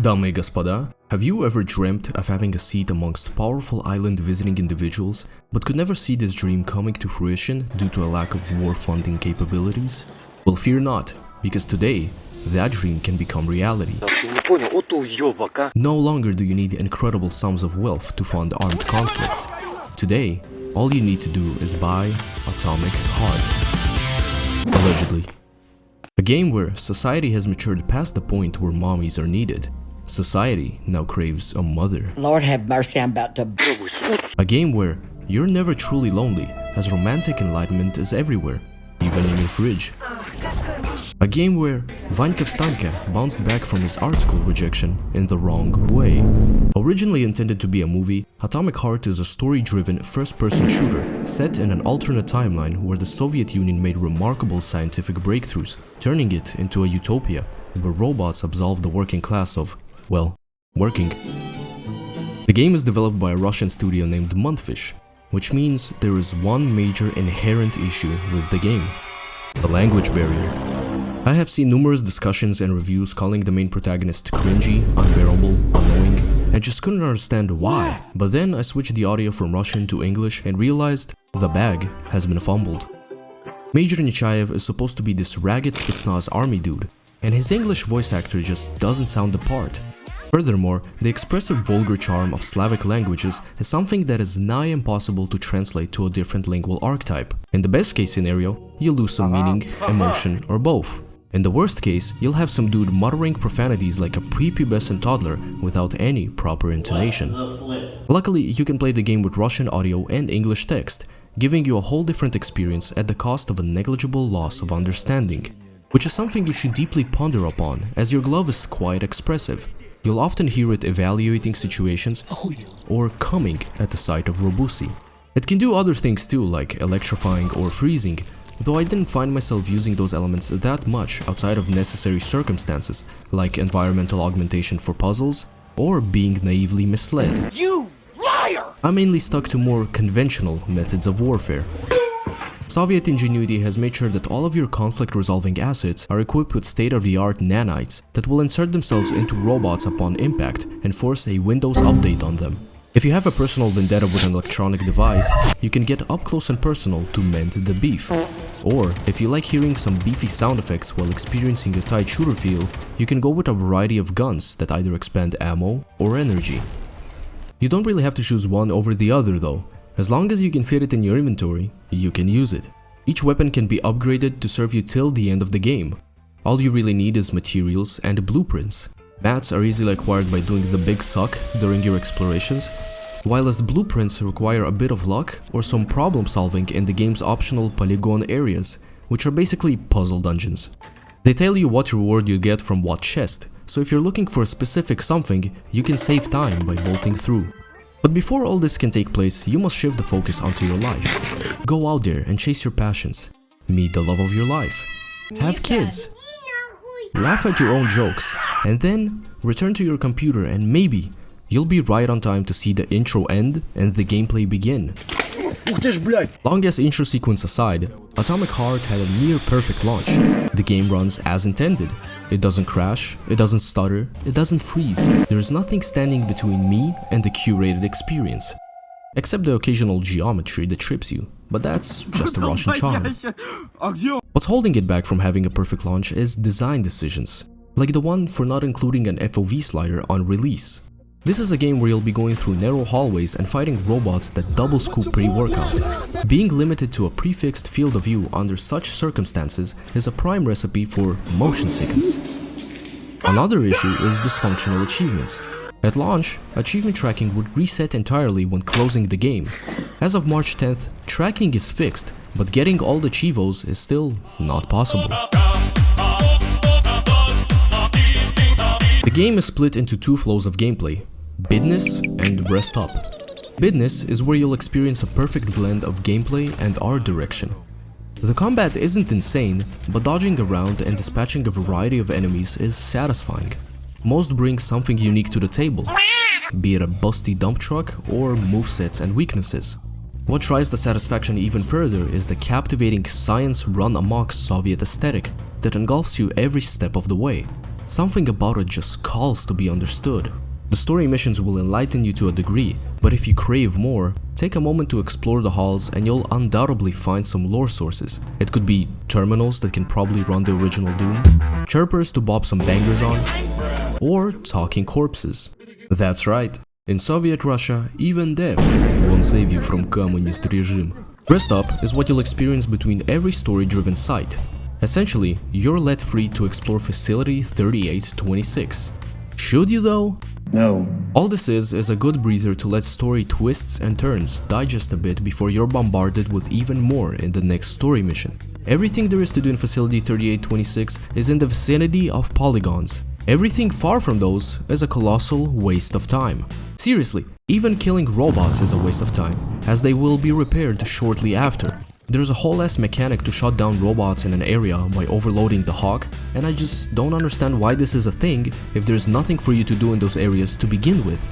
Дамы и господа, have you ever dreamt of having a seat amongst powerful island visiting individuals, but could never see this dream coming to fruition due to a lack of war funding capabilities? Well, fear not, because today, that dream can become reality. No longer do you need incredible sums of wealth to fund armed conflicts. Today, all you need to do is buy Atomic Heart. Allegedly. A game where society has matured past the point where mommies are needed. Society now craves a mother. Lord have mercy, I'm about to... A game where you're never truly lonely, as romantic enlightenment is everywhere, even in your fridge. A game where Vanька Встанька bounced back from his art school rejection in the wrong way. Originally intended to be a movie, Atomic Heart is a story-driven first-person shooter set in an alternate timeline where the Soviet Union made remarkable scientific breakthroughs, turning it into a utopia where robots absolve the working class of, well, working. The game is developed by a Russian studio named Mundfish, which means there is one major inherent issue with the game: the language barrier. I have seen numerous discussions and reviews calling the main protagonist cringy, unbearable, annoying, and just couldn't understand why. But then I switched the audio from Russian to English and realized the bag has been fumbled. Major Nechayev is supposed to be this ragged Spetsnaz army dude, and his English voice actor just doesn't sound the part. Furthermore, the expressive vulgar charm of Slavic languages is something that is nigh impossible to translate to a different lingual archetype. In the best case scenario, you'll lose some meaning, emotion, or both. In the worst case, you'll have some dude muttering profanities like a prepubescent toddler without any proper intonation. Luckily, you can play the game with Russian audio and English text, giving you a whole different experience at the cost of a negligible loss of understanding, which is something you should deeply ponder upon, as your glove is quite expressive. You'll often hear it evaluating situations or coming at the sight of Robusi. It can do other things too, like electrifying or freezing, though I didn't find myself using those elements that much outside of necessary circumstances, like environmental augmentation for puzzles or being naively misled. You liar! I mainly stuck to more conventional methods of warfare. Soviet ingenuity has made sure that all of your conflict-resolving assets are equipped with state-of-the-art nanites that will insert themselves into robots upon impact and force a Windows update on them. If you have a personal vendetta with an electronic device, you can get up close and personal to mend the beef. Or, if you like hearing some beefy sound effects while experiencing a tight shooter feel, you can go with a variety of guns that either expend ammo or energy. You don't really have to choose one over the other though. As long as you can fit it in your inventory, you can use it. Each weapon can be upgraded to serve you till the end of the game. All you really need is materials and blueprints. Mats are easily acquired by doing the big suck during your explorations, while as the blueprints require a bit of luck or some problem solving in the game's optional polygon areas, which are basically puzzle dungeons. They tell you what reward you get from what chest, so if you're looking for a specific something, you can save time by bolting through. But before all this can take place, you must shift the focus onto your life. Go out there and chase your passions. Meet the love of your life. Have kids. Laugh at your own jokes. And then return to your computer and maybe you'll be right on time to see the intro end and the gameplay begin. Long as intro sequence aside, Atomic Heart had a near perfect launch. The game runs as intended. It doesn't crash, it doesn't stutter, it doesn't freeze. There's nothing standing between me and the curated experience. Except the occasional geometry that trips you, but that's just a Russian charm. What's holding it back from having a perfect launch is design decisions, like the one for not including an FOV slider on release. This is a game where you'll be going through narrow hallways and fighting robots that double scoop pre-workout. Being limited to a prefixed field of view under such circumstances is a prime recipe for motion sickness. Another issue is dysfunctional achievements. At launch, achievement tracking would reset entirely when closing the game. As of March 10th, tracking is fixed, but getting all the Chivos is still not possible. The game is split into two flows of gameplay: bidness and rest up. Bidness is where you'll experience a perfect blend of gameplay and art direction. The combat isn't insane, but dodging around and dispatching a variety of enemies is satisfying. Most bring something unique to the table, be it a busty dump truck or movesets and weaknesses. What drives the satisfaction even further is the captivating science run amok Soviet aesthetic that engulfs you every step of the way. Something about it just calls to be understood. The story missions will enlighten you to a degree, but if you crave more, take a moment to explore the halls and you'll undoubtedly find some lore sources. It could be terminals that can probably run the original Doom, chirpers to bop some bangers on, or talking corpses. That's right, in Soviet Russia, even death won't save you from communist regime. Rest up is what you'll experience between every story-driven site. Essentially, you're let free to explore Facility 3826. Should you though? No. All this is a good breather to let story twists and turns digest a bit before you're bombarded with even more in the next story mission. Everything there is to do in Facility 3826 is in the vicinity of polygons. Everything far from those is a colossal waste of time. Seriously, even killing robots is a waste of time, as they will be repaired shortly after. There's a whole ass mechanic to shut down robots in an area by overloading the Hawk, and I just don't understand why this is a thing if there's nothing for you to do in those areas to begin with.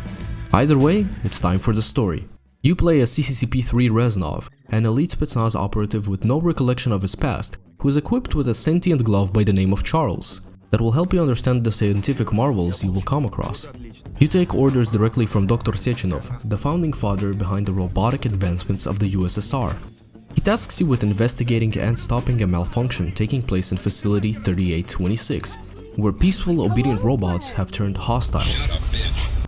Either way, it's time for the story. You play as CCCP-3 Reznov, an elite Spetsnaz operative with no recollection of his past, who is equipped with a sentient glove by the name of Charles, that will help you understand the scientific marvels you will come across. You take orders directly from Dr. Sechenov, the founding father behind the robotic advancements of the USSR. He tasks you with investigating and stopping a malfunction taking place in Facility 3826, where peaceful, obedient robots have turned hostile.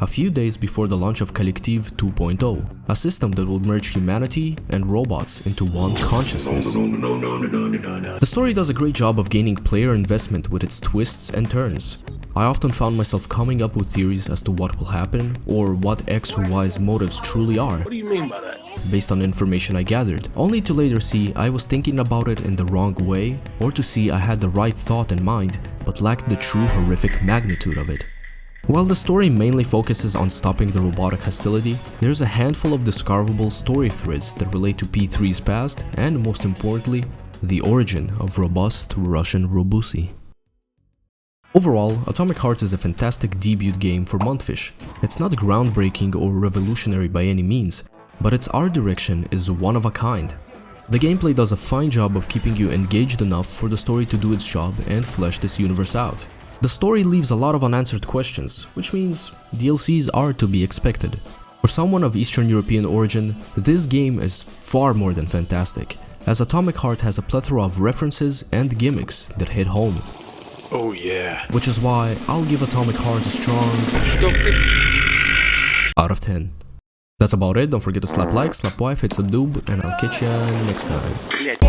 A few days before the launch of Collective 2.0, a system that will merge humanity and robots into one consciousness. The story does a great job of gaining player investment with its twists and turns. I often found myself coming up with theories as to what will happen, or what X or Y's motives truly are. What do you mean by that? Based on information I gathered, only to later see I was thinking about it in the wrong way, or to see I had the right thought in mind, but lacked the true horrific magnitude of it. While the story mainly focuses on stopping the robotic hostility, there's a handful of discoverable story threads that relate to P3's past, and most importantly, the origin of robust Russian robocy. Overall, Atomic Heart is a fantastic debut game for Mundfish. It's not groundbreaking or revolutionary by any means, but its art direction is one of a kind. The gameplay does a fine job of keeping you engaged enough for the story to do its job and flesh this universe out. The story leaves a lot of unanswered questions, which means DLCs are to be expected. For someone of Eastern European origin, this game is far more than fantastic, as Atomic Heart has a plethora of references and gimmicks that hit home. Oh yeah. Which is why I'll give Atomic Heart a strong out of 10. That's about it. Don't forget to slap like, slap wife, hit subdoob, and I'll catch ya next time.